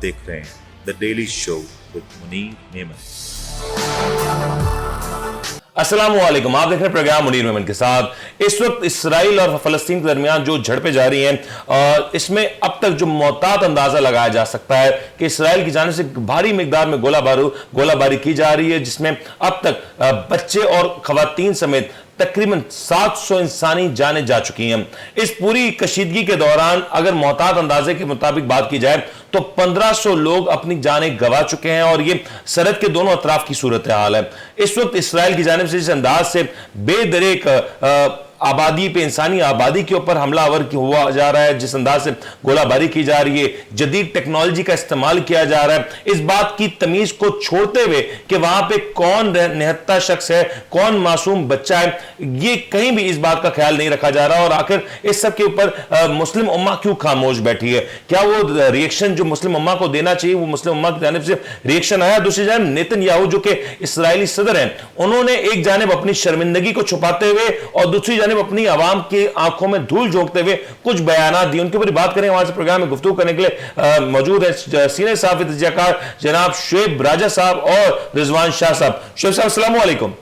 देख रहे हैं the daily show with Munir Memon. अस्सलाम वालेकुम, आप देख रहे हैं प्रोग्राम मुनीर मेमन के साथ। इस वक्त इसराइल और फलस्तीन के दरमियान जो झड़पें जारी हैं, इसमें अब तक जो मोहतात अंदाजा लगाया जा सकता है कि इसराइल की जानिब से भारी मिकदार में गोलाबारी की जा रही है, जिसमें अब तक बच्चे और खवातीन समेत तकरीबन 700 इंसानी जानें जा चुकी हैं। इस पूरी कशीदगी के दौरान अगर मोहतात अंदाजे के मुताबिक बात की जाए तो 1500 लोग अपनी जानें गंवा चुके हैं और ये सरहद के दोनों अतराफ की सूरत हाल है। इस वक्त इसराइल की जानिब से जिस अंदाज से बेदरेक आबादी पे, इंसानी आबादी के ऊपर हमलावर हुआ जा रहा है, जिस अंदाज से गोलाबारी की जा रही है, जदीद टेक्नोलॉजी का इस्तेमाल किया जा रहा है, इस बात की तमीज को छोड़ते हुए कि वहां पे कौन निहत्ता शख्स है, कौन मासूम बच्चा है, ये कहीं भी इस बात का ख्याल नहीं रखा जा रहा। और आखिर इस सब के ऊपर मुस्लिम उम्मा क्यों खामोश बैठी है? क्या वो रिएक्शन जो मुस्लिम उम्मा को देना चाहिए वो मुस्लिम उम्मा की जानिब से रिएक्शन आया? दूसरी जानब नेतन्याहू जो कि इसराइली सदर हैं, उन्होंने एक जानिब अपनी शर्मिंदगी को छुपाते हुए और दूसरी जानिब अपनी आवाम की आंखों में धूल झोंकते हुए कुछ बयानात दिए। उनके ऊपर बात करें, हमारे प्रोग्राम में गुफ्तगू करने के लिए मौजूद है सीनियर सहाफी तजज़ियाकार जनाब शुएब राजा साहब और रिजवान शाह साहब। शुएब साहब अस्सलाम वालेकुम।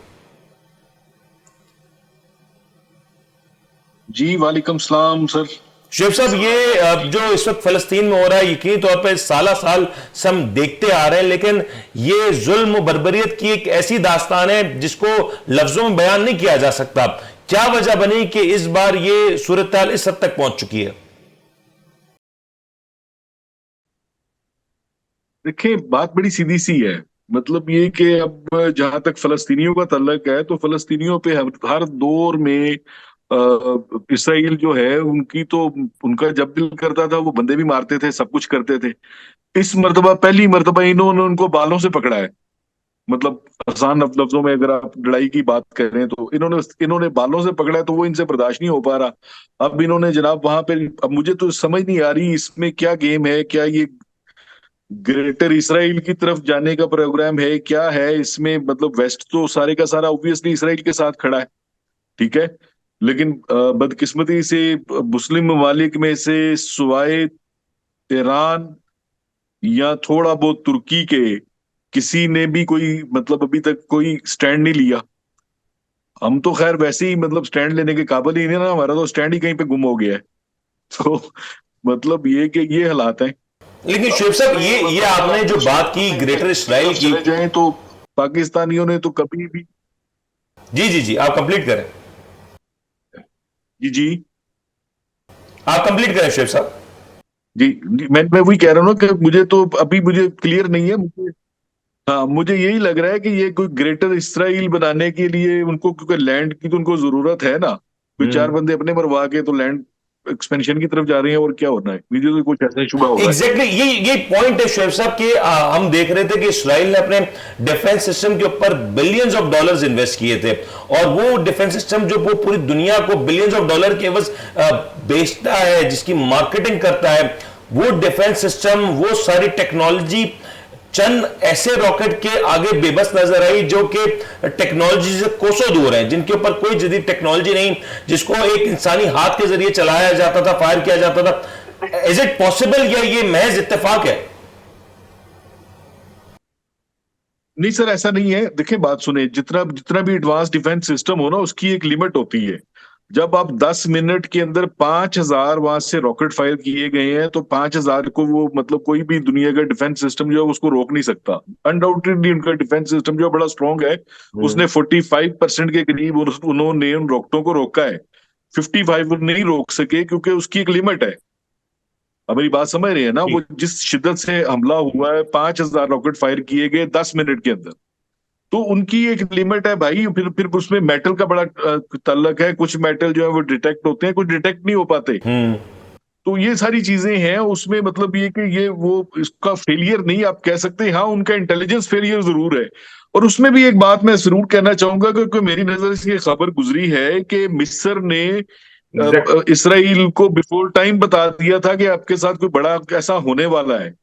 जी वालेकुम सलाम सर। शुएब साहब, ये जो इस वक्त फलस्तीन में हो रहा है, यकीनी तौर पर साल साल से हम देखते आ रहे हैं, लेकिन ये जुल्म बर्बरियत की एक ऐसी दास्तान है जिसको लफ्जों में बयान नहीं किया जा सकता। क्या वजह बनी कि इस बार ये सूरत हाल इस हद तक पहुंच चुकी है? देखिए, बात बड़ी सीधी सी है। मतलब ये कि अब जहां तक फलस्तीनियों का तल्लक है तो फलस्तीनियों पे हर दौर में इसराइल जो है उनकी तो, उनका जब दिल करता था वो बंदे भी मारते थे, सब कुछ करते थे। इस मर्तबा पहली मर्तबा इन्होंने उनको बालों से पकड़ा है। मतलब आसान लफ्जों में अगर आप लड़ाई की बात करें तो इन्होंने बालों से पकड़ा है, तो वो इनसे बर्दाश्त नहीं हो पा रहा। अब इन्होंने जनाब वहां पे, अब मुझे तो समझ नहीं आ रही इसमें क्या गेम है, क्या ये ग्रेटर इसराइल की तरफ जाने का प्रोग्राम है, क्या है इसमें? मतलब वेस्ट तो सारे का सारा ऑब्वियसली इसराइल के साथ खड़ा है, ठीक है, लेकिन बदकिस्मती से मुस्लिम ममालिक में से सिवाय ईरान या थोड़ा बहुत तुर्की के किसी ने भी कोई, मतलब अभी तक कोई स्टैंड नहीं लिया। हम तो खैर वैसे ही मतलब स्टैंड लेने के काबिल ही नहीं ना, हमारा तो स्टैंड ही कहीं पे गुम हो गया है। तो मतलब ये कि ये हालात हैं। लेकिन शुएब साहब, ये आपने जो बात की ग्रेटर इसराइल की, चले जाएं तो पाकिस्तानियों ने तो कभी भी, जी जी जी, आप कंप्लीट करें। जी जी आप कंप्लीट करें शुएब साहब। जी, मैं वही कह रहा हूँ ना कि मुझे तो अभी मुझे क्लियर नहीं है। मुझे, हाँ, मुझे यही लग रहा है कि ये कोई ग्रेटर इसराइल बनाने के लिए उनको, क्योंकि लैंड की तो उनको जरूरत है ना, कोई चार बंदे अपने मरवा के तो लैंड एक्सपेंशन की तरफ जा रहे हैं, और क्या होना है? मुझे तो कुछ ऐसा शुबा हो रहा है। एग्जैक्टली ये पॉइंट है शुएब साहब कि हम देख रहे थे कि इसराइल ने अपने डिफेंस सिस्टम के ऊपर बिलियंस ऑफ डॉलर्स इन्वेस्ट किए थे, और वो डिफेंस सिस्टम जो वो पूरी दुनिया को बिलियंस ऑफ डॉलर के एवज बेचता है, जिसकी मार्केटिंग करता है, वो डिफेंस सिस्टम, वो सारी टेक्नोलॉजी चंद ऐसे रॉकेट के आगे बेबस नजर आई जो कि टेक्नोलॉजी से कोसों दूर हैं, जिनके ऊपर कोई जदीद टेक्नोलॉजी नहीं, जिसको एक इंसानी हाथ के जरिए चलाया जाता था, फायर किया जाता था। इज इट पॉसिबल या ये महज इत्तेफाक है? नहीं सर, ऐसा नहीं है। देखिए, बात सुने, जितना जितना भी एडवांस डिफेंस सिस्टम हो ना, उसकी एक लिमिट होती है। जब आप 10 मिनट के अंदर 5000 वहां से रॉकेट फायर किए गए हैं, तो 5000 को वो, मतलब कोई भी दुनिया का डिफेंस सिस्टम जो है उसको रोक नहीं सकता। अनडाउटेडली उनका डिफेंस सिस्टम जो बड़ा स्ट्रांग है, उसने 45% के करीब उन्होंने उन रॉकेटों को रोका है। 55 नहीं रोक सके क्योंकि उसकी एक लिमिट है। अब मेरी बात समझ रहे हैं ना? वो जिस शिद्दत से हमला हुआ है, 5000 रॉकेट फायर किए गए 10 मिनट के अंदर, तो उनकी एक लिमिट है भाई। फिर उसमें मेटल का बड़ा तल्लक है। कुछ मेटल जो है वो डिटेक्ट होते हैं, कुछ डिटेक्ट नहीं हो पाते। तो ये सारी चीजें हैं उसमें। मतलब ये कि ये वो इसका फेलियर नहीं आप कह सकते, हाँ उनका इंटेलिजेंस फेलियर जरूर है। और उसमें भी एक बात मैं जरूर कहना चाहूंगा, क्योंकि मेरी नजर से ये खबर गुजरी है कि मिस्र ने इसराइल को बिफोर टाइम बता दिया था कि आपके साथ कोई बड़ा ऐसा होने वाला है।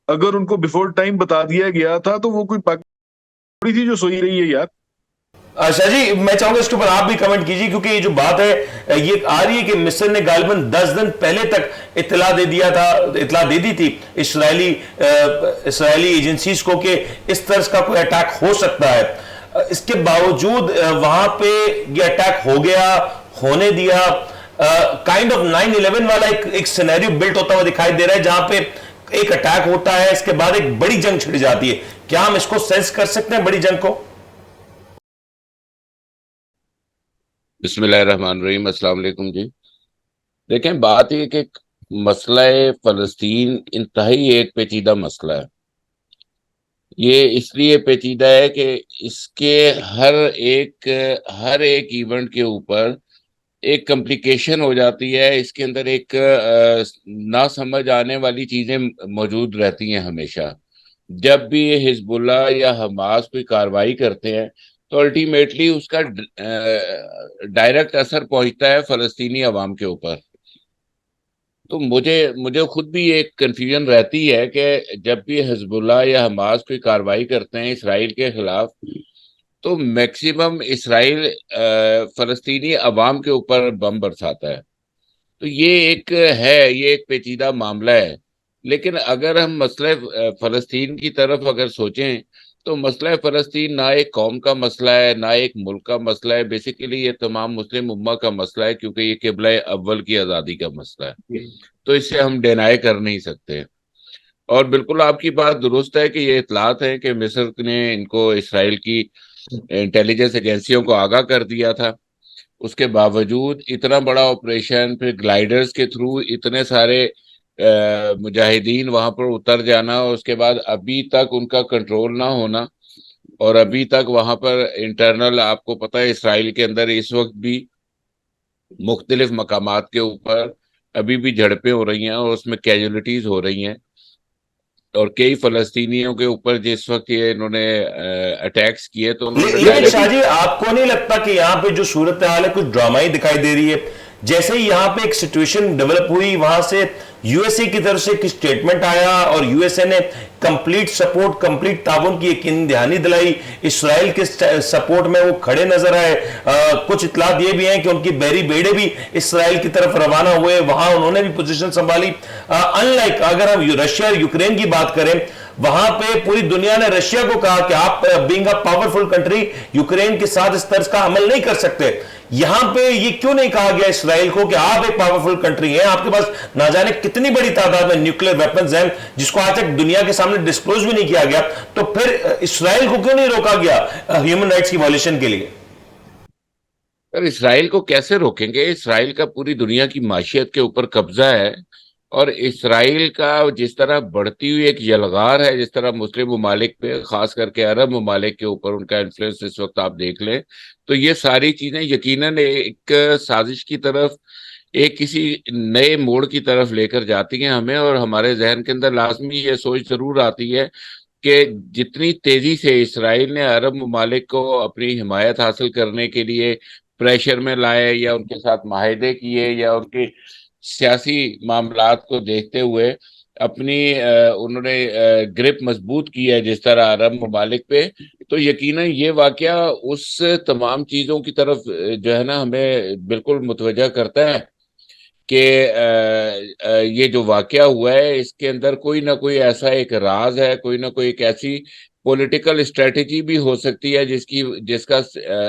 अगर उनको बिफोर टाइम बता दिया गया था तो वो कोई थी जो सोई रही है यार। शाह जी, मैं चाहूंगा इसके ऊपर आप भी कमेंट कीजिए, क्योंकि ये जो बात है ये आ रही है कि मिस्र ने गालिबन 10 दिन पहले तक इत्तला दे दी थी इसराइली एजेंसीज को कि इस तरह का कोई अटैक हो सकता है। इसके बावजूद वहां पे ये अटैक हो गया, होने दिया। काइंड ऑफ 9/11 वाला एक सिनेरियो बिल्ट होता हुआ दिखाई दे रहा है, जहां पे एक अटैक होता है, इसके बाद एक बड़ी जंग छिड़ जाती है। क्या हम इसको सेंस कर सकते हैं, बड़ी जंग को? बिस्मिल्लाहिर्रहमानिर्रहीम, अस्सलाम वालेकुम जी। देखें, बात यह कि मसला फ़लस्तीन इंतहाई एक पेचीदा मसला है। ये इसलिए पेचीदा है कि इसके हर एक इवेंट के ऊपर एक कॉम्प्लिकेशन हो जाती है। इसके अंदर एक ना समझ आने वाली चीजें मौजूद रहती हैं हमेशा। जब भी हिजबुल्लाह या हमास कोई कार्रवाई करते हैं तो अल्टीमेटली उसका डायरेक्ट असर पहुंचता है फ़लस्तीनी अवाम के ऊपर। तो मुझे खुद भी एक कंफ्यूजन रहती है कि जब भी हिजबुल्लाह या हमास कोई कार्रवाई करते हैं इसराइल के खिलाफ, तो मैक्सिमम इसराइल फ़लस्तीनी अवाम के ऊपर बम बरसाता है। तो ये एक पेचीदा मामला है। लेकिन अगर हम मसला फ़लस्तीन की तरफ अगर सोचें, तो मसला फ़लस्तीन ना एक कौम का मसला है, ना एक मुल्क का मसला है। बेसिकली ये तमाम मुस्लिम उम्मा का मसला है, क्योंकि ये क़िबला अव्वल की आज़ादी का मसला है। तो इससे हम डिनाई कर नहीं सकते। और बिल्कुल आपकी बात दुरुस्त है कि ये इतलात है कि मिस्र ने इनको इसराइल की इंटेलिजेंस एजेंसियों को आगाह कर दिया था। उसके बावजूद इतना बड़ा ऑपरेशन, फिर ग्लाइडर्स के थ्रू इतने सारे मुजाहिदीन वहां पर उतर जाना, और उसके बाद अभी तक उनका कंट्रोल ना होना, और अभी तक वहां पर इंटरनल, आपको पता है इसराइल के अंदर इस वक्त भी मुख्तलिफ मकामात के ऊपर अभी भी झड़पें हो रही हैं और उसमें कैजुअलिटीज हो रही हैं। और कई फ़लस्तीनियों के ऊपर जिस वक्त ये इन्होंने अटैक्स किए, तो लेकिन शाहजी, आपको नहीं लगता कि यहाँ पे जो सूरत हाल है कुछ ड्रामाई दिखाई दे रही है? जैसे ही यहाँ पे एक सिचुएशन डेवलप हुई, वहां से यूएसए की तरफ से एक स्टेटमेंट आया और यूएसए ने कंप्लीट सपोर्ट, कंप्लीट ताउन की यकीन दहानी दिलाई। इसराइल के सपोर्ट में वो खड़े नजर आए। कुछ इतलात ये भी हैं कि उनकी बहरी बेड़े भी इसराइल की तरफ रवाना हुए, वहां उन्होंने भी पोजीशन संभाली। अनलाइक अगर हम रशिया और यूक्रेन की बात करें, वहां पे पूरी दुनिया ने रशिया को कहा कि आप being a powerful country Ukraine के साथ इस तरह का अमल नहीं कर सकते। यहां पे ये क्यों नहीं कहा गया इसराइल को कि आप एक पावरफुल कंट्री हैं, आपके पास ना जाने कितनी बड़ी तादाद में न्यूक्लियर वेपन्स हैं, जिसको आज तक दुनिया के सामने डिस्क्लोज भी नहीं किया गया? तो फिर इसराइल को क्यों नहीं रोका गया ह्यूमन राइट्स की वॉल्यूशन के लिए? सर, इसराइल को कैसे रोकेंगे? इसराइल का पूरी दुनिया की माशियत के ऊपर कब्जा है, और इसराइल का जिस तरह बढ़ती हुई एक यलगार है, जिस तरह मुस्लिम ममालिक पे, खास करके अरब ममालिक के ऊपर उनका इन्फ्लुएंस इस वक्त आप देख लें, तो ये सारी चीजें यकीनन एक साजिश की तरफ, एक किसी नए मोड़ की तरफ लेकर जाती हैं हमें। और हमारे जहन के अंदर लाजमी ये सोच जरूर आती है कि जितनी तेजी से इसराइल ने अरब ममालिक को अपनी हिमायत हासिल करने के लिए प्रेशर में लाए, या उनके साथ माहिदे किए, या उनके सियासी मामलात को देखते हुए अपनी उन्होंने ग्रिप मजबूत की है जिस तरह अरब ममालिक पे, तो यकीनन ये वाकया उस तमाम चीज़ों की तरफ जो है ना, हमें बिल्कुल मुतवज्जा करता है कि ये जो वाकया हुआ है इसके अंदर कोई ना कोई ऐसा एक राज है, कोई ना कोई एक ऐसी पॉलिटिकल स्ट्रेटेजी भी हो सकती है जिसका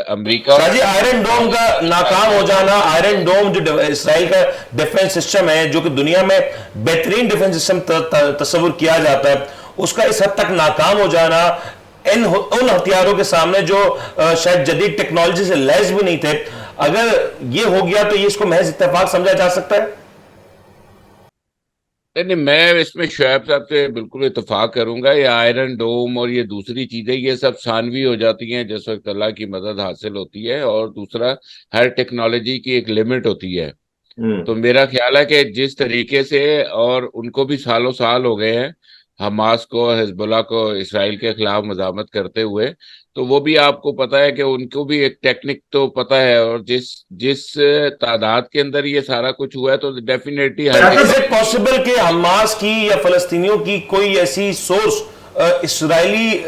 अमेरिका। आयरन डोम का नाकाम हो जाना, आयरन डोम जो इसराइल का डिफेंस सिस्टम है, जो कि दुनिया में बेहतरीन डिफेंस सिस्टम तस्वुर किया जाता है, उसका इस हद तक नाकाम हो जाना उन हथियारों के सामने जो शायद जदीद टेक्नोलॉजी से लैस भी नहीं थे, अगर ये हो गया तो ये इसको महज इत्तेफाक समझा जा सकता है? नहीं, मैं इसमें शुएब साहब से बिल्कुल इत्तेफाक करूंगा। ये आयरन डोम और ये दूसरी चीजें, ये सब सानवी हो जाती हैं जिस वक्त अल्लाह की मदद हासिल होती है, और दूसरा, हर टेक्नोलॉजी की एक लिमिट होती है। तो मेरा ख्याल है कि जिस तरीके से, और उनको भी सालों साल हो गए हैं हमास को, हिजबुल्लाह को इसराइल के खिलाफ मज़ामत करते हुए, तो वो भी आपको पता है कि उनको भी एक टेक्निक तो पता है। और जिस तादाद के अंदर ये सारा कुछ हुआ है, तो डेफिनेटली पॉसिबल कि हमास की या फलस्तीनियों की कोई ऐसी सोर्स इसराइली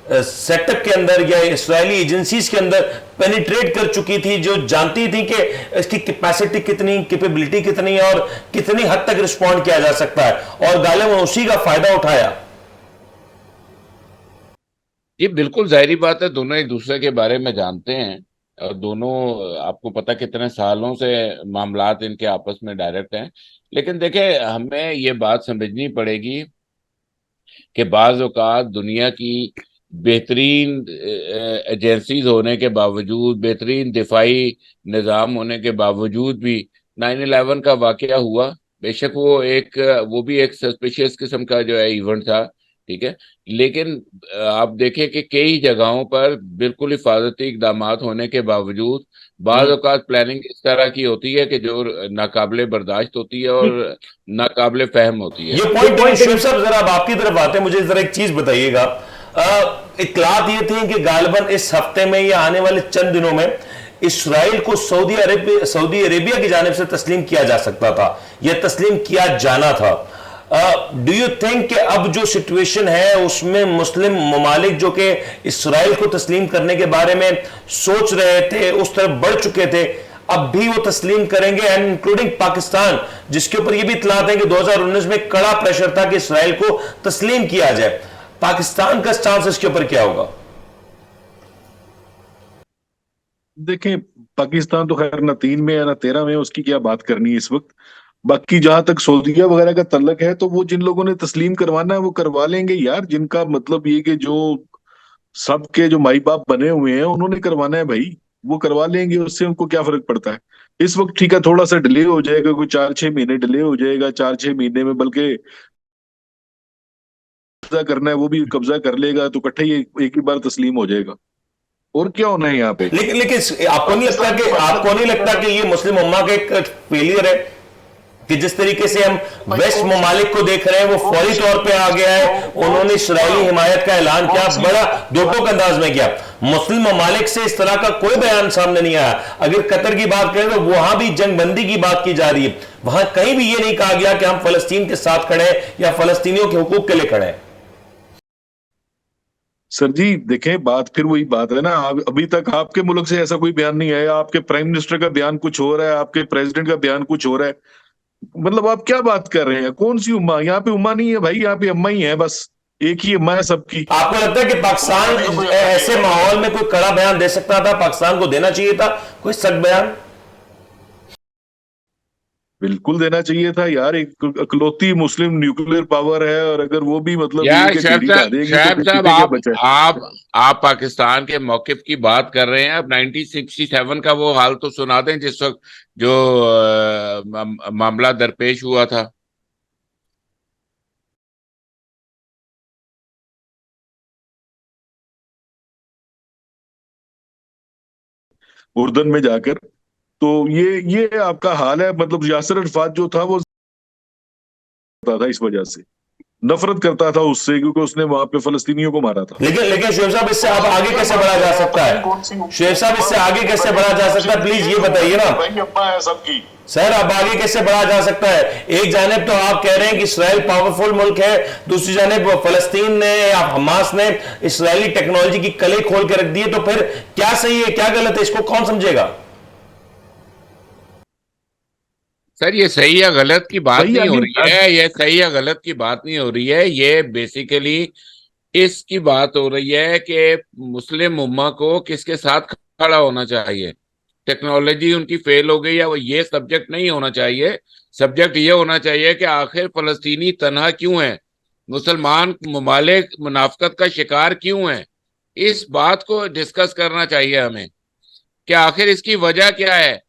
सेटअप के अंदर या इस्राएली एजेंसीज के अंदर पेनिट्रेट कर चुकी थी, जो जानती थी कि इसकी कैपेसिटी कितनी, कैपेबिलिटी कितनी है और कितनी हद तक रिस्पॉन्ड किया जा सकता है, और गालिबन उसी का फायदा उठाया। ये बिल्कुल जाहिर बात है, दोनों एक दूसरे के बारे में जानते हैं और दोनों, आपको पता कितने सालों से मामलात इनके आपस में डायरेक्ट हैं। लेकिन देखें, हमें ये बात समझनी पड़ेगी कि बाज़ औक़ात दुनिया की बेहतरीन एजेंसीज होने के बावजूद, बेहतरीन दिफाई निज़ाम होने के बावजूद भी 9/11 का वाक़या हुआ। बेशक वो भी एक सस्पिशियस किस्म का जो है इवेंट था, ठीक है, लेकिन आप देखें कि कई जगहों पर बिल्कुल हिफाजती इकदाम होने के बावजूद बाज़ औक़ात प्लानिंग इस तरह की होती है कि जो नाकाबिले बर्दाश्त होती है और नाकाबिले फहम होती है। ये पॉइंट शुएब साहब, जरा आप आपकी तरफ आते हैं, मुझे जरा एक चीज बताइएगा। इत्तलात ये थी कि गालिबन इस हफ्ते में या आने वाले चंद दिनों में इसराइल को सऊदी अरेबिया की जानिब से तस्लीम किया जा सकता था, यह तस्लीम किया जाना था। डू यू थिंक कि अब जो सिचुएशन है उसमें मुस्लिम ममालिक जो कि इसराइल को तस्लीम करने के बारे में सोच रहे थे, उस तरफ बढ़ चुके थे, अब भी वो तस्लीम करेंगे, एंड इंक्लूडिंग पाकिस्तान, जिसके ऊपर ये भी इत्तलात है कि 2019 में कड़ा प्रेशर था कि इसराइल को तस्लीम किया जाए। पाकिस्तान का स्टांस इसके ऊपर क्या होगा? देखें, पाकिस्तान तो खैर ना 3 में है ना 13 में, उसकी क्या बात करनी है इस वक्त। बाकी जहां तक सऊदीया वगैरह का तल्लक है, तो वो जिन लोगों ने तस्लीम करवाना है वो करवा लेंगे यार, जिनका मतलब ये कि जो सबके जो माई बाप बने हुए हैं उन्होंने करवाना है भाई, वो करवा लेंगे, उससे उनको क्या फर्क पड़ता है। इस वक्त ठीक है, थोड़ा सा डिले हो जाएगा, कोई 4-6 महीने डिले हो जाएगा, 4-6 महीने में बल्कि कब्जा करना है वो भी कब्जा कर लेगा, तो इकट्ठे ही एक ही बार तस्लीम हो जाएगा। और क्या होना है यहाँ पे। लेकिन आपको नहीं लगता कि ये मुस्लिम उम्मा का एक फेलियर है कि जिस तरीके से हम वेस्ट ममालिक को देख रहे हैं, वो फौरी तौर पे आ गया है, उन्होंने इसराइली हिमायत का ऐलान किया, बड़ा दो टोक अंदाज में किया। मुस्लिम ममालिक से इस तरह का कोई बयान सामने नहीं आया। अगर कतर की बात करें तो वहां भी जंगबंदी की बात की जा रही है, वहां कहीं भी ये नहीं कहा गया कि हम फलस्तीन के साथ खड़े हैं या फलस्तीनियों के हुकूक के लिए खड़े हैं। सर जी देखें, बात फिर वही बात है ना, अभी तक आपके मुल्क से ऐसा कोई बयान नहीं आया, आपके प्राइम मिनिस्टर का बयान कुछ हो रहा है, आपके प्रेसिडेंट का बयान कुछ हो रहा है, मतलब आप क्या बात कर रहे हैं। कौन सी उम्मा, यहाँ पे उम्मा नहीं है भाई, यहाँ पे अम्मा ही है, बस एक ही अम्मा है सबकी। आपको लगता है कि पाकिस्तान ऐसे माहौल में कोई कड़ा बयान दे सकता था? पाकिस्तान को देना चाहिए था कोई सख्त बयान? बिल्कुल देना चाहिए था यार, एक इकलौती मुस्लिम न्यूक्लियर पावर है, और अगर वो भी मतलब यार शैब साहब, आप पाकिस्तान के मौकिफ की बात कर रहे हैं। अब 1967 का वो हाल तो सुना दें जिस वक्त जो मामला दरपेश हुआ था। उर्दन में जाकर, तो ये आपका हाल है, मतलब यासिर अरफात जो था वो था इस वजह से नफरत करता था उससे, क्योंकि उसने वहां पे फलस्तीनियों को मारा था। लेकिन शुएब साहब, इससे अब आगे कैसे बढ़ा जा सकता है? शुएब साहब, इससे आगे कैसे बढ़ा जा सकता है, प्लीज ये बताइए ना सबकी। सर, अब आगे कैसे बढ़ा जा सकता है? एक जानिब तो आप कह रहे हैं कि इसराइल पावरफुल मुल्क है, दूसरी जानिब फलस्तीन ने या हमास ने इसराइली टेक्नोलॉजी की कले खोल के रख दी है, तो फिर क्या सही है क्या गलत है, इसको कौन समझेगा? सर, ये सही या गलत की बात नहीं हो रही है, ये सही या गलत की बात नहीं हो रही है, ये बेसिकली इसकी बात हो रही है कि मुस्लिम उम्मा को किसके साथ खड़ा होना चाहिए। टेक्नोलॉजी उनकी फेल हो गई है, वो ये सब्जेक्ट नहीं होना चाहिए। सब्जेक्ट ये होना चाहिए कि आखिर फलस्तीनी तन्हा क्यों है, मुसलमान ममालिक मुनाफकत का शिकार क्यों है। इस बात को डिस्कस करना चाहिए हमें कि आखिर इसकी वजह क्या है।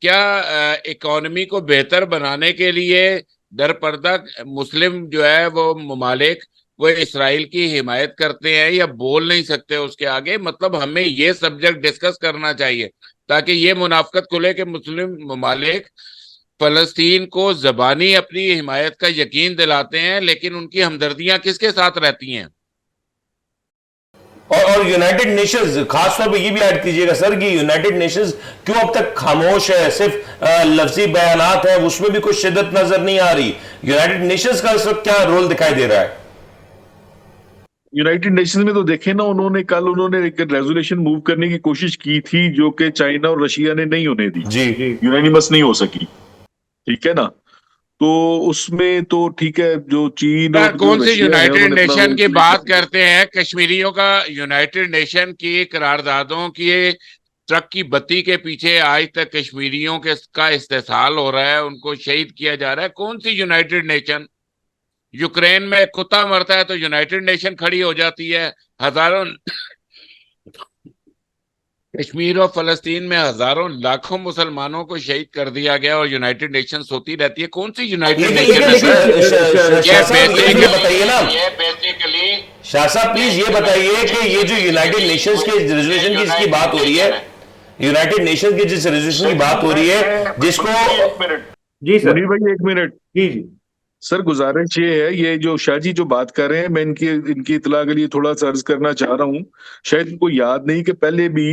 क्या इकोनॉमी को बेहतर बनाने के लिए दरपर्दा मुस्लिम जो है वो ममालिक वो इसराइल की हिमायत करते हैं या बोल नहीं सकते उसके आगे? मतलब हमें ये सब्जेक्ट डिस्कस करना चाहिए ताकि ये मुनाफकत खुले कि मुस्लिम ममालिक फलस्तीन को ज़बानी अपनी हिमायत का यकीन दिलाते हैं, लेकिन उनकी हमदर्दियां किसके साथ रहती हैं। और यूनाइटेड नेशंस, खासतौर पे ये भी ऐड कीजिएगा सर कि यूनाइटेड नेशंस क्यों अब तक खामोश है, सिर्फ लफ्जी बयानात है, उसमें भी कोई शिद्दत नजर नहीं आ रही। यूनाइटेड नेशंस का इस वक्त क्या रोल दिखाई दे रहा है? यूनाइटेड नेशंस में तो देखे ना, उन्होंने एक रेजोल्यूशन मूव करने की कोशिश की थी जो कि चाइना और रशिया ने नहीं होने दी, जी। यूनानिमस नहीं हो सकी। ठीक है ना? तो उसमें तो ठीक है, जो चीन यार और जो कौन सी रशिया है यूनाइटेड उन्होंने अपना नेशन रोल की प्ले बात कर दिया। करते हैं? कश्मीरियों का यूनाइटेड नेशन की करारदादों की ट्रक की बत्ती के पीछे आज तक कश्मीरियों के का इस्तेसाल हो रहा है, उनको शहीद किया जा रहा है। कौन सी यूनाइटेड नेशन? यूक्रेन में कुत्ता मरता है तो यूनाइटेड नेशन खड़ी हो जाती है। हजारों कश्मीर और फलस्तीन में हजारों लाखों मुसलमानों को शहीद कर दिया गया और यूनाइटेड नेशंस होती रहती है। कौन सी यूनाइटेड लेकिन नेशन है लेकिन सर? शाह साहब ये भी बताइए ना, ये बेसिकली शाह साहब प्लीज ये बताइए कि ये जो यूनाइटेड नेशंस के रेजोल्यूशन की जिसकी बात हो रही है, यूनाइटेड नेशन की जिस रेजोल्यूशन की बात हो रही है जिसको, एक मिनट जी सर। मुनीर भाई, एक मिनट। जी जी। सर गुजारिश ये है, ये जो शाह जी जो बात कर रहे हैं, मैं इनकी इतला के लिए थोड़ा सा अर्ज करना चाह रहा हूँ। शायद इनको याद नहीं कि पहले भी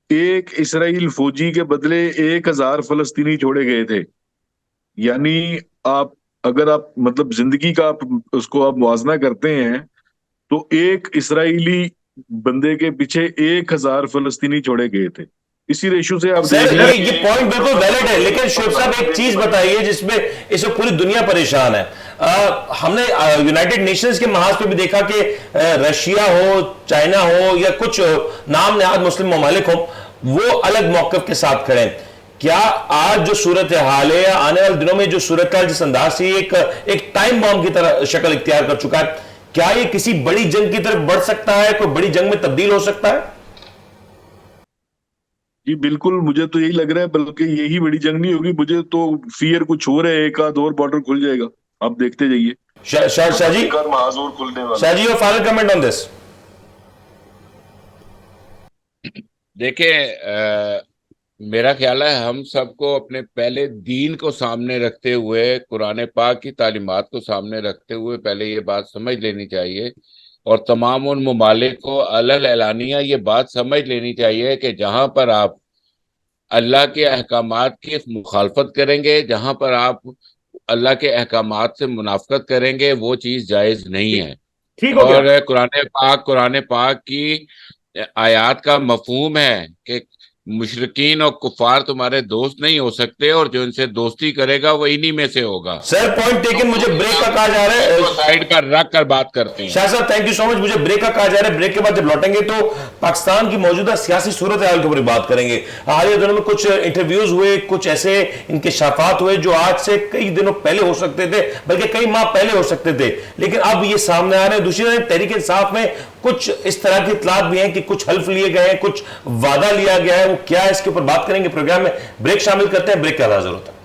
एक इसराइल फौजी के बदले 1,000 फलस्तीनी छोड़े गए थे। यानी आप, अगर आप मतलब जिंदगी का आप उसको आप मुआवजा करते हैं, तो एक इसराइली बंदे के पीछे 1,000 फलस्तीनी छोड़े गए थे। इसी रेशो से आप सर देख लें। ये पॉइंट बिल्कुल वैलिड है, लेकिन शुभ साहब एक चीज बताइए जिसमें इसमें पूरी दुनिया परेशान है। हमने यूनाइटेड नेशंस के महाज पे भी देखा कि रशिया हो, चाइना हो या कुछ नाम नहाद मुस्लिम ममालिक हो, वो अलग मौकफ के साथ खड़े हैं। क्या आज जो सूरत हाल है या आने वाले दिनों में जो सूरत हाल जिस अंदाज से एक टाइम बॉम्ब की तरह शक्ल इख्तियार कर चुका है, क्या ये किसी बड़ी जंग की तरफ बढ़ सकता है, कोई बड़ी जंग में तब्दील हो सकता है? जी बिल्कुल, मुझे तो यही लग रहा है, बल्कि यही बड़ी जंग नहीं होगी, मुझे तो फियर कुछ हो रहा है, एक आध और बॉर्डर खुल जाएगा, आप देखते जाइए। शाह जी, एक आध महाज और खुलने वाला। Shah ji, your final comment on this. देखिए, मेरा ख्याल है हम सबको अपने पहले दीन को सामने रखते हुए, कुरान पाक की तालीमात को सामने रखते हुए पहले ये बात समझ लेनी चाहिए, और तमाम उन ममालिक को अलल एलानिया ये बात समझ लेनी चाहिए कि जहां पर आप अल्लाह के अहकामात की मुखालफत करेंगे, जहां पर आप अल्लाह के अहकामात से मुनाफकत करेंगे, वो चीज जायज नहीं है। ठीक हो गया। और कुरान पाक की आयात का मफहूम है कि मुशरिकीन और कुफार तुम्हारे दोस्त नहीं हो सकते, और जो इनसे दोस्ती करेगा वो इन्हीं में से होगा। सर पॉइंट टेकन, मुझे ब्रेक का कहा जा रहा है, साइड पर रख कर बात करते हैं। शाह साहब थैंक यू सो मच, मुझे ब्रेक का कहा जा रहा है। ब्रेक के बाद जब लौटेंगे तो पाकिस्तान की मौजूदा सियासी सूरत हाल के ऊपर बात करेंगे। हालिया दिनों में कुछ इंटरव्यूज हुए, कुछ ऐसे इंकशाफात हुए जो आज से कई दिनों पहले हो सकते थे, बल्कि कई माह पहले हो सकते थे, लेकिन अब ये सामने आ रहे हैं। दूसरी तरफ तहरीक इंसाफ में कुछ इस तरह की इतलात भी हैं कि कुछ हल्फ लिए गए हैं, कुछ वादा लिया गया है, वो क्या है इसके ऊपर बात करेंगे प्रोग्राम में। ब्रेक शामिल करते हैं, ब्रेक का आगाज होता है।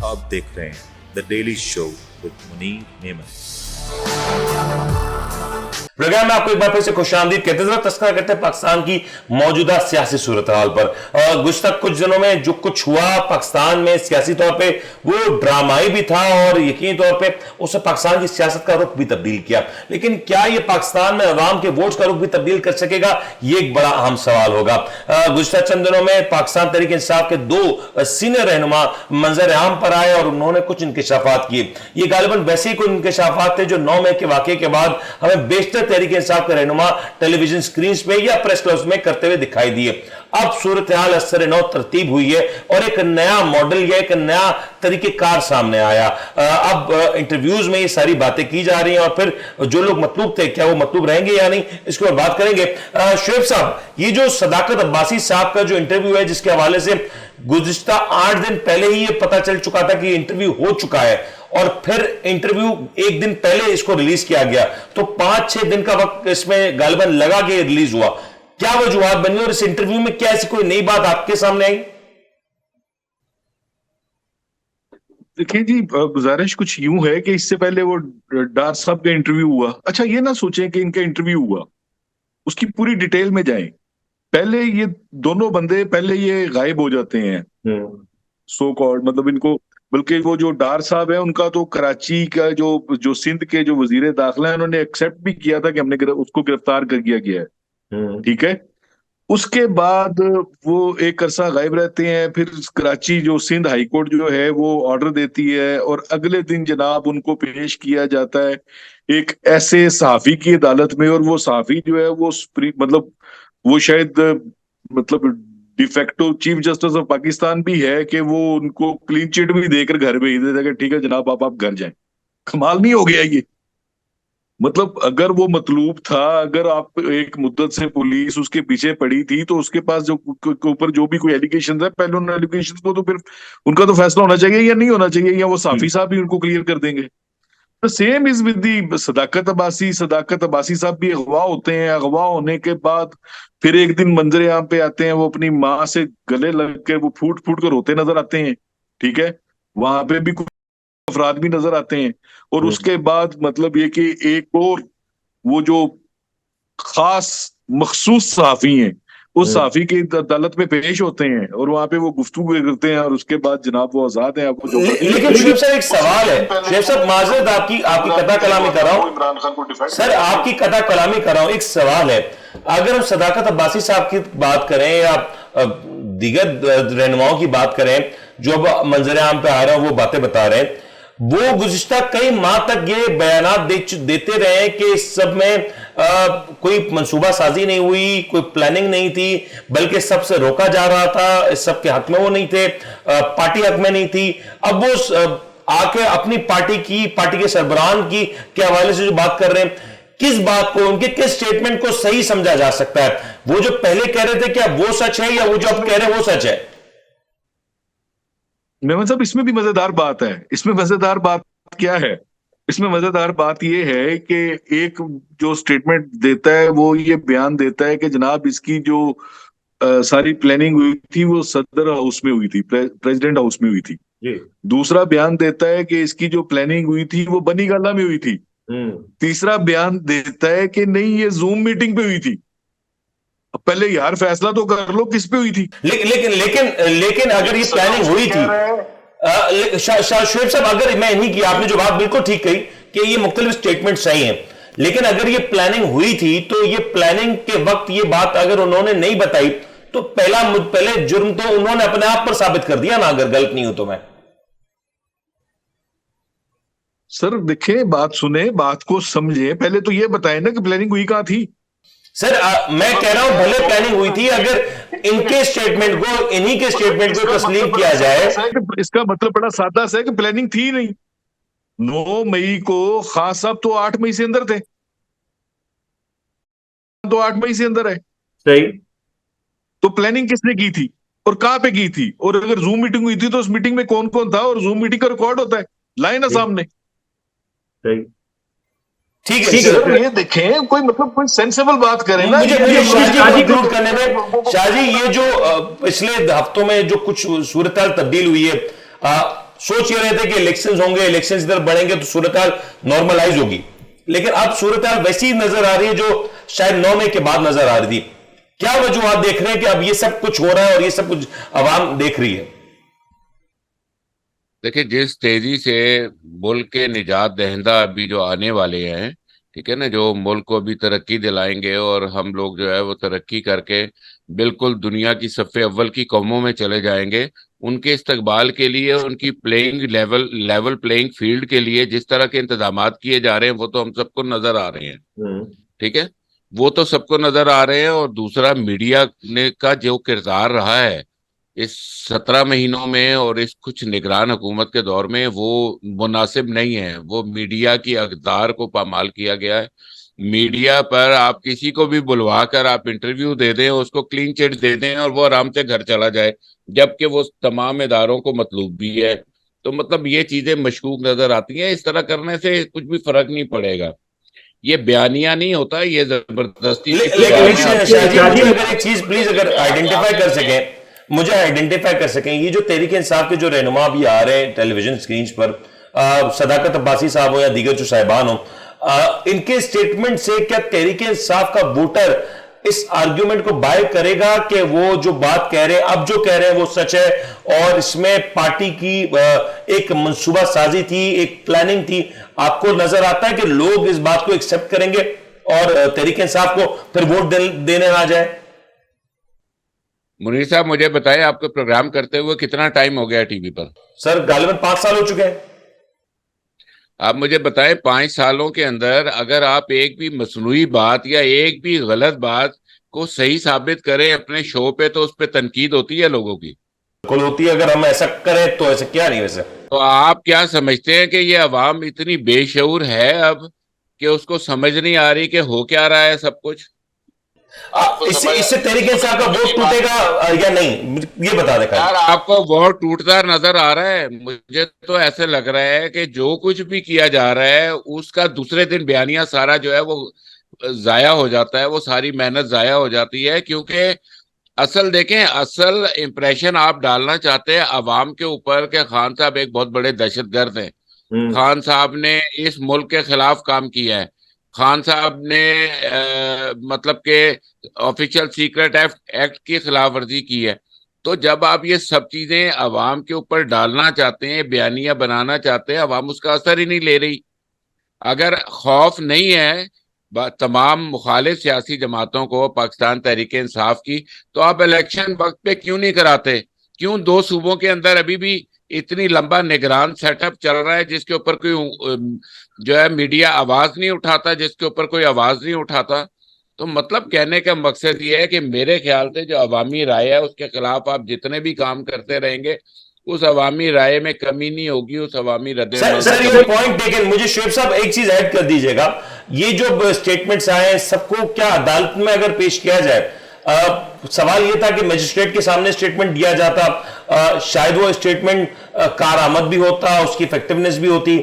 आप देख रहे हैं the daily show with Munir Memon. Program में आपको एक बार फिर से खुशामदीद कहते हैं। तस्करा करते हैं पाकिस्तान की मौजूदा सियासी सूरत हाल पर। गुज़श्ता कुछ दिनों में जो कुछ हुआ पाकिस्तान में सियासी तौर पे, वो ड्रामाई भी था और यकीनी तौर पे उसने पाकिस्तान की सियासत का रुख भी तब्दील किया। लेकिन क्या ये पाकिस्तान में अवाम के वोट्स का रुख भी तब्दील कर सकेगा, ये एक बड़ा अहम सवाल होगा। गुज़श्ता चंद दिनों में पाकिस्तान तहरीक इंसाफ के 2 सीनियर रहनुमा मंजर आम पर आए और उन्होंने कुछ इंकशाफात किए। ये गालिबन वैसे ही कुछ इंकशाफात थे जो 9 मई के वाकये के बाद हमें बेशतर तहरीक इंसाफ के रहनुमा टेलीविजन स्क्रीन पे या प्रेस क्लब्स में करते हुए दिखाई दिए। अब सूरत हाल असर नौ तरतीब हुई है और एक नया मॉडल या एक नया तरीकेकार सामने आया। अब इंटरव्यूज में ये सारी बातें की जा रही हैं और फिर जो लोग मतलूब थे, क्या वो मतलूब रहेंगे या नहीं, इसके ऊपर बात करेंगे। शुएब साहब, ये जो सदाकत अब्बासी साहब का जो इंटरव्यू है, जिसके हवाले से गुज़िश्ता 8 दिन पहले ही ये पता चल चुका था कि इंटरव्यू हो चुका है और फिर इंटरव्यू 1 दिन पहले इसको रिलीज किया गया, तो 5-6 दिन का वक्त इसमें गालिबन लगा के रिलीज हुआ। क्या वजूहत बनी और इस इंटरव्यू में क्या ऐसी कोई नई बात आपके सामने आई? देखिए जी, गुजारिश कुछ यूं है कि इससे पहले वो डार साहब का इंटरव्यू हुआ। अच्छा, ये ना सोचें कि इनका इंटरव्यू हुआ, उसकी पूरी डिटेल में जाएं। पहले ये दोनों बंदे पहले ये गायब हो जाते हैं, सो कॉल्ड, मतलब इनको बल्कि वो जो डार साहब है उनका तो कराची का जो जो सिंध के जो वजीर दाखिला है उन्होंने एक्सेप्ट भी किया था कि हमने उसको गिरफ्तार कर दिया गया है। ठीक है। उसके बाद वो एक अरसा गायब रहते हैं, फिर कराची जो सिंध हाई कोर्ट जो है वो ऑर्डर देती है और अगले दिन जनाब उनको पेश किया जाता है एक ऐसे सहाफी की अदालत में, और वो सहाफी जो है वो मतलब वो शायद मतलब de facto chief justice of Pakistan भी है कि वो उनको क्लीन चिट भी देकर घर भेज देता है कि ठीक है जनाब आप घर जाएं। कमाल नहीं हो गया ये? मतलब अगर वो मतलूब था, अगर आप एक मुद्दत से पुलिस उसके पीछे पड़ी थी तो उसके पास जो के ऊपर जो भी कोई एलिगेशन है, पहले उन एलिगेशन को तो फिर उनका तो फैसला होना चाहिए या नहीं होना चाहिए, या वो साफी साहब भी उनको क्लियर कर देंगे। तो सेम इज विद दी सदाकत अब्बासी। सदाकत अब्बासी साहब भी अगवा होते हैं, अगवा होने के बाद फिर एक दिन मंजरे आम पे आते हैं, वो अपनी माँ से गले लग के वो फूट फूट कर रोते नजर आते हैं। ठीक है। वहां पे भी कुछ अफराद भी नजर आते हैं, और उसके बाद मतलब ये कि एक और वो जो खास मखसूस सहाफी हैं उस सहाफी की अदालत में पेश होते हैं और वहां पे वो गुफ्तगू करते हैं, और उसके बाद जनाब वो आजाद हैं। आपको जो लेकिन शुएब साहब एक सवाल है, शुएब साहब माजरत आपकी कथा कलामी कर रहा हूं, इमरान खान को डिफेंड सर आपकी कथा कलामी कर रहा हूं। एक सवाल है, अगर हम सदाकत अब्बासी साहब की बात करें या दीगर रहनुमाओं की बात करें जो अब मंजर आम पे आ रहे हैं वो बातें बता रहे हैं, वो गुज़िश्ता कई माह तक ये बयानात देते रहे कि इस सब में कोई मंसूबा साजी नहीं हुई, कोई प्लानिंग नहीं थी, बल्कि सबसे रोका जा रहा था, इस सब के हक में वो नहीं थे, पार्टी हक में नहीं थी। अब वो आके अपनी पार्टी के सरबराहान की के हवाले से जो बात कर रहे हैं, किस बात को, उनके किस स्टेटमेंट को सही समझा जा सकता है? वो जो पहले कह रहे थे क्या वो सच है, या वो जो अब कह रहे हैं वो सच है? मेमन साहब इसमें भी मजेदार बात है। इसमें मजेदार बात क्या है? इसमें मजेदार बात यह है कि एक जो स्टेटमेंट देता है वो ये बयान देता है कि जनाब इसकी जो सारी प्लानिंग हुई थी वो सदर हाउस में हुई थी, प्रेसिडेंट हाउस में हुई थी। दूसरा बयान देता है कि इसकी जो प्लानिंग हुई थी वो बनी गाला में हुई थी। तीसरा बयान देता है कि नहीं ये जूम मीटिंग पे हुई थी। अब पहले यार फैसला तो कर लो किस पे हुई थी। लेकिन अगर ये प्लानिंग हुई थी, शुएब साहब, अगर मैं नहीं किया, आपने जो बात बिल्कुल ठीक कही कि ये मुख्तलिफ स्टेटमेंट सही हैं, लेकिन अगर ये प्लानिंग हुई थी तो ये प्लानिंग के वक्त ये बात अगर उन्होंने नहीं बताई तो पहले जुर्म तो उन्होंने अपने आप पर साबित कर दिया ना, अगर गलत नहीं हो तो। मैं सर देखें, बात सुने, बात को समझे, पहले तो ये बताएं ना कि प्लानिंग हुई कहां थी। सर मैं कह रहा हूं भले प्लानिंग हुई थी, अगर इनके स्टेटमेंट को, इन्हीं के स्टेटमेंट को तस्लीम किया जाए। इसका मतलब बड़ा सादा सा है कि प्लानिंग थी नहीं। 9 मई को खान साहब तो 8 मई से अंदर थे, तो 8 मई से अंदर है। सही। तो प्लानिंग किसने की थी और कहां पे की थी? और अगर जूम मीटिंग हुई थी तो उस मीटिंग में कौन कौन था, और जूम मीटिंग का रिकॉर्ड होता है, लाए ना सामने। ठीक है, ये देखें, कोई मतलब कोई सेंसेबल बात करें ना। मुझे शाहजी कंक्लूड करने में, शाहजी ये जो पिछले हफ्तों में जो कुछ सूरत तब्दील हुई है, सोच ये रहे थे कि इलेक्शंस होंगे, इलेक्शंस इधर बढ़ेंगे तो सूरत नॉर्मलाइज होगी, लेकिन अब सूरत वैसी नजर आ रही है जो शायद 9 मई के बाद नजर आ रही थी। क्या वजूहत देख रहे हैं कि अब ये सब कुछ हो रहा है और ये सब कुछ अवाम देख रही है? देखिए, जिस तेजी से मुल्क के निजात दहिंदा अभी जो आने वाले हैं, ठीक है ना, जो मुल्क को अभी तरक्की दिलाएंगे और हम लोग जो है वो तरक्की करके बिल्कुल दुनिया की सफ़े अव्वल की कौमों में चले जाएंगे, उनके इस्तकबाल के लिए, उनकी प्लेइंग लेवल प्लेइंग फील्ड के लिए जिस तरह के इंतजामात किए जा रहे हैं वो तो हम सबको नजर आ रहे हैं। ठीक है, वो तो सबको नजर आ रहे हैं। और दूसरा, मीडिया ने का जो किरदार रहा है इस 17 महीनों में और इस कुछ निगरान हुकूमत के दौर में, वो मुनासिब नहीं है। वो मीडिया की अक़दार को पामाल किया गया है। मीडिया पर आप किसी को भी बुलवा कर आप इंटरव्यू दे दें, उसको क्लीन चिट दे दें और वो आराम से घर चला जाए, जबकि वो तमाम इदारों को मतलूब भी है। तो मतलब ये चीजें मशकूक नजर आती हैं। इस तरह करने से कुछ भी फर्क नहीं पड़ेगा। ये बयानिया नहीं होता, ये जबरदस्ती। अगर एक चीज प्लीज अगर आइडेंटिफाई कर सकें, मुझे आइडेंटिफाई कर सकें, ये जो तहरीक इंसाफ के जो रहनुमा भी आ रहे हैं टेलीविजन स्क्रीन पर, सदाकत अब्बासी साहब हो या दीगर जो साहिबान हो, इनके स्टेटमेंट से क्या तहरीक इंसाफ का वोटर इस आर्ग्यूमेंट को बाय करेगा कि वो जो बात कह रहे हैं, अब जो कह रहे हैं वो सच है और इसमें पार्टी की एक मंसूबा साजी थी, एक प्लानिंग थी? आपको नजर आता है कि लोग इस बात को एक्सेप्ट करेंगे और तहरीक इंसाफ को फिर वोट देने ना जाए? मुनीर साहब मुझे बताएं, आपके प्रोग्राम करते हुए कितना टाइम हो गया टीवी पर? सर गालिबन 5 साल हो चुके हैं। आप मुझे बताएं, 5 सालों के अंदर अगर आप एक भी मसनूई बात या एक भी गलत बात को सही साबित करें अपने शो पे, तो उस पर तनकीद होती है लोगों की। बिल्कुल होती है। अगर हम ऐसा करें तो ऐसा क्या नहीं वैसे? तो आप क्या समझते हैं कि ये अवाम इतनी बेशऊर है अब कि उसको समझ नहीं आ रही कि हो क्या रहा है सब कुछ? इससे तहरीक इंसाफ का वोट टूटेगा या नहीं, ये बता दें। यार आपको वोट टूटता नजर आ रहा है? मुझे तो ऐसे लग रहा है कि जो कुछ भी किया जा रहा है उसका दूसरे दिन बयानिया सारा जो है वो जाया हो जाता है, वो सारी मेहनत जाया हो जाती है। क्योंकि असल देखें, असल इंप्रेशन आप डालना चाहते हैं अवाम के ऊपर कि खान साहब एक बहुत बड़े दहशतगर्द हैं, खान साहब ने इस मुल्क के खिलाफ काम किया है, खान साहब ने मतलब के ऑफिशियल सीक्रेट एक्ट की खिलाफ वर्जी की है। तो जब आप ये सब चीजें अवाम के ऊपर डालना चाहते हैं, बयानिया बनाना चाहते हैं, अवाम उसका असर ही नहीं ले रही। अगर खौफ नहीं है तमाम मुखालिफ सियासी जमातों को पाकिस्तान तहरीक इंसाफ की, तो आप इलेक्शन वक्त पे क्यों नहीं कराते? क्यों 2 सूबों के अंदर अभी भी इतनी लंबा निगरान सेटअप चल रहा है जिसके ऊपर कोई जो है मीडिया आवाज नहीं उठाता, जिसके ऊपर कोई आवाज नहीं उठाता? तो मतलब कहने का मकसद ये है कि मेरे ख्याल से जो अवामी राय है उसके खिलाफ आप जितने भी काम करते रहेंगे उस अवामी राय में कमी नहीं होगी, उस अवामी रद्द। सर ये पॉइंट टेकन। मुझे शुएब साहब एक चीज ऐड कर दीजिएगा, ये जो स्टेटमेंट्स आए सबको क्या अदालत में अगर पेश किया जाए? सवाल ये था कि मजिस्ट्रेट के सामने स्टेटमेंट दिया जाता, शायद वो स्टेटमेंट कारआमद भी होता, उसकी इफेक्टिवनेस भी होती।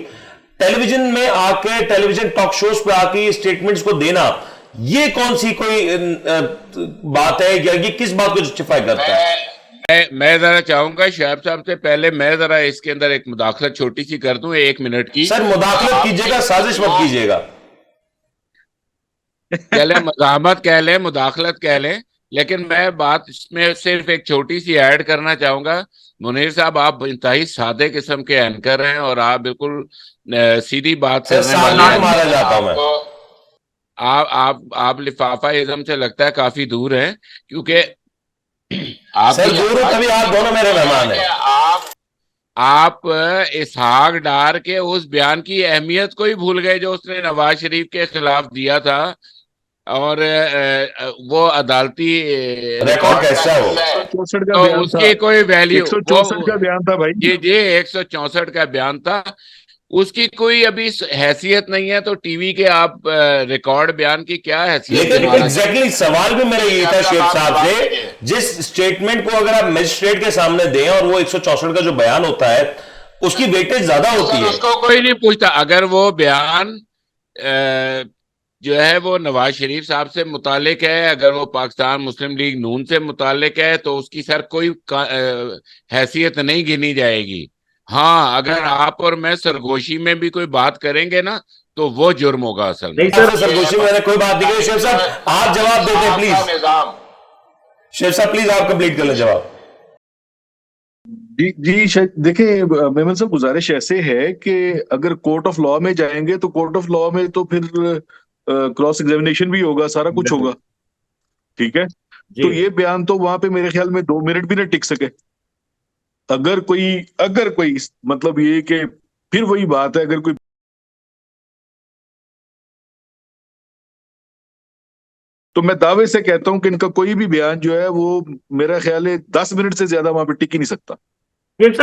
टेलीविजन में आके, टेलीविजन टॉक शोज पे आके स्टेटमेंट्स को देना, ये कौन सी कोई बात है या ये किस बात को जस्टिफाई करता है? मैं जरा चाहूंगा शायब साहब से पहले मैं जरा इसके अंदर एक मुदाखलत छोटी सी कर दूं, 1 मिनट की। सर मुदाखलत कीजिएगा, साजिश मत कीजिएगा। चले मज़ाहमत कह लें, मुदाखलत कह लें, लेकिन मैं बात इसमें सिर्फ एक छोटी सी ऐड करना चाहूंगा। मुनीर साहब आप इंतहाई सादे किस्म के एंकर हैं और आप बिल्कुल सीधी बात करने वाले मारा जाता हूं मैं। आप लिफाफा इज़्म से लगता है काफी दूर हैं, क्योंकि आप सर दूर तभी आप दोनों मेरे मेहमान हैं। आप इसहाक डार के उस बयान की अहमियत को ही भूल गए जो उसने नवाज शरीफ के खिलाफ दिया था, और वो अदालती रिकॉर्ड कैसा हो, 164 का तो बयान उसकी था, कोई वैल्यू, 164 का बयान था भाई। जी 164 का बयान था, उसकी कोई अभी हैसियत नहीं है। तो टीवी के आप रिकॉर्ड बयान की क्या हैसियत? लेकिन एग्जैक्टली सवाल भी मेरा ये था शेख साहब से, जिस स्टेटमेंट को अगर आप मजिस्ट्रेट के सामने दें और वो 164 का जो बयान होता है उसकी वेटेज ज्यादा होती है, उसको कोई नहीं पूछता। अगर वो बयान जो है वो नवाज शरीफ साहब से मुतालिक है, अगर वो पाकिस्तान मुस्लिम लीग नून से मुतालिक है, तो उसकी सर कोई हैसियत नहीं गिनी जाएगी। हाँ, अगर आप और मैं सरगोशी में भी कोई बात करेंगे ना तो वो जुर्म होगा असल में। नहीं सर, सरगोशी में मैंने कोई बात नहीं की। शेख साहब आप जवाब देते हैं प्लीज। शेख साहब प्लीज आप कंप्लीट कर लें जवाब। जी देखिए मेमन साहब, गुजारिश ऐसे है कि अगर कोर्ट ऑफ लॉ में जाएंगे तो कोर्ट ऑफ लॉ में तो फिर क्रॉस एग्जामिनेशन भी होगा, सारा कुछ होगा, ठीक है? तो ये बयान तो वहां पे मेरे ख्याल में 2 मिनट भी ना टिक सके। अगर कोई मतलब ये कि फिर वही बात है, अगर कोई तो मैं दावे से कहता हूं कि इनका कोई भी बयान जो है वो मेरा ख्याल है 10 मिनट से ज्यादा वहां पे टिक ही नहीं सकता। शेख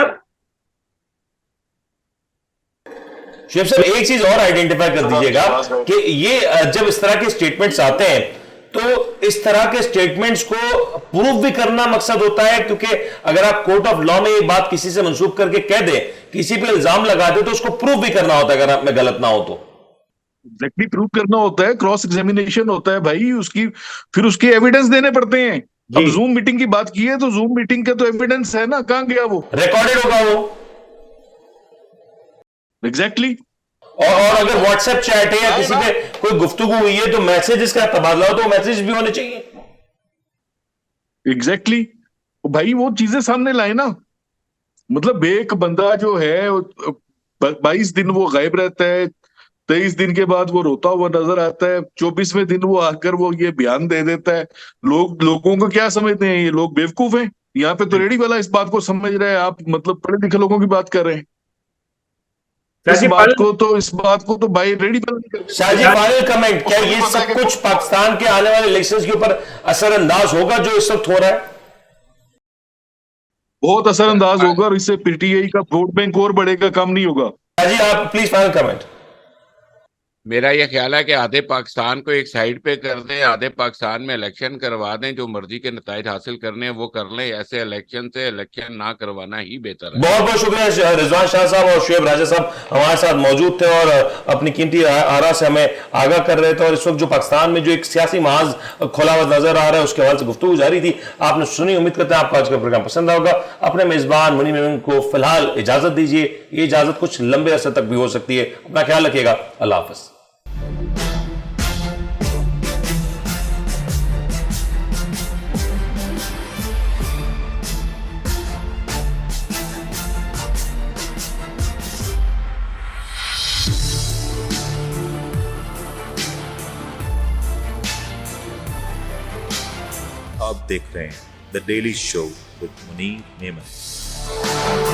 साहब एक चीज और आइडेंटिफाई कर दीजिएगा कि ये जब इस तरह के स्टेटमेंट्स आते हैं तो इस तरह के स्टेटमेंट्स को प्रूव भी करना मकसद होता है, क्योंकि अगर आप कोर्ट ऑफ लॉ में ये बात किसी से मंसूब करके कह दें, किसी पे इल्जाम लगा दे, तो उसको प्रूव भी करना होता है अगर आप में गलत ना हो तो। एग्जैक्टली प्रूव करना होता है, क्रॉस एग्जामिनेशन होता है भाई, उसकी फिर उसके एविडेंस देने पड़ते हैं। अब जूम मीटिंग की बात की है तो जूम मीटिंग का तो एविडेंस है ना, कहां गया वो? रिकॉर्डेड होगा वो। एग्जैक्टली और अगर व्हाट्सएप चैट है या किसी पे कोई गुफ्तगू हुई है तो मैसेजेस का तबादला हो तो मैसेज भी होने चाहिए। एग्जैक्टली भाई वो चीजें सामने लाए ना। मतलब एक बंदा जो है 22 दिन वो गायब रहता है, 23 दिन के बाद वो रोता हुआ नजर आता है, 24वें दिन वो आकर वो ये बयान दे देता है। लोगों को क्या समझते हैं, ये लोग बेवकूफ हैं। यहाँ पे तो रेडी वाला इस बात को समझ रहे हैं, आप मतलब पढ़े लिखे लोगों की बात कर रहे हैं। इस बात को तो भाई रेडी वाला नहीं कर शाहजी, सकते। फाइनल कमेंट, क्या ये सब कुछ पाकिस्तान के आने वाले इलेक्शंस के ऊपर असरअंदाज होगा जो इस वक्त हो रहा है? बहुत असरअंदाज होगा, और इससे पीटीआई का वोट बैंक और बढ़ेगा, कम नहीं होगा। शाहजी, आप प्लीज फाइनल कमेंट। मेरा यह ख्याल है कि आधे पाकिस्तान को एक साइड पे कर दें, आधे पाकिस्तान में इलेक्शन करवा दें, जो मर्जी के नताइज हासिल करने हैं वो कर लें। ऐसे इलेक्शन से इलेक्शन ना करवाना ही बेहतर है। बहुत बहुत शुक्रिया रिजवान शाह साहब और शुएब राजा साहब हमारे साथ मौजूद थे और अपनी कीमती आरा से हमें आगाह कर रहे थे। और इस वक्त जो पाकिस्तान में जो एक सियासी महाज खुला हुआ नजर आ रहा है उसके हवाले से गुफ्तगू जारी थी, आपने सुनी। उम्मीद करते हैं आपको आज का प्रोग्राम पसंद होगा। अपने मेजबान मुनीर मेमन को फिलहाल इजाजत दीजिए, ये इजाजत कुछ लंबे अरसे तक भी हो सकती है। अपना ख्याल रखिएगा। अल्लाह हाफिज। आप देख रहे हैं the daily show with Munir Memon.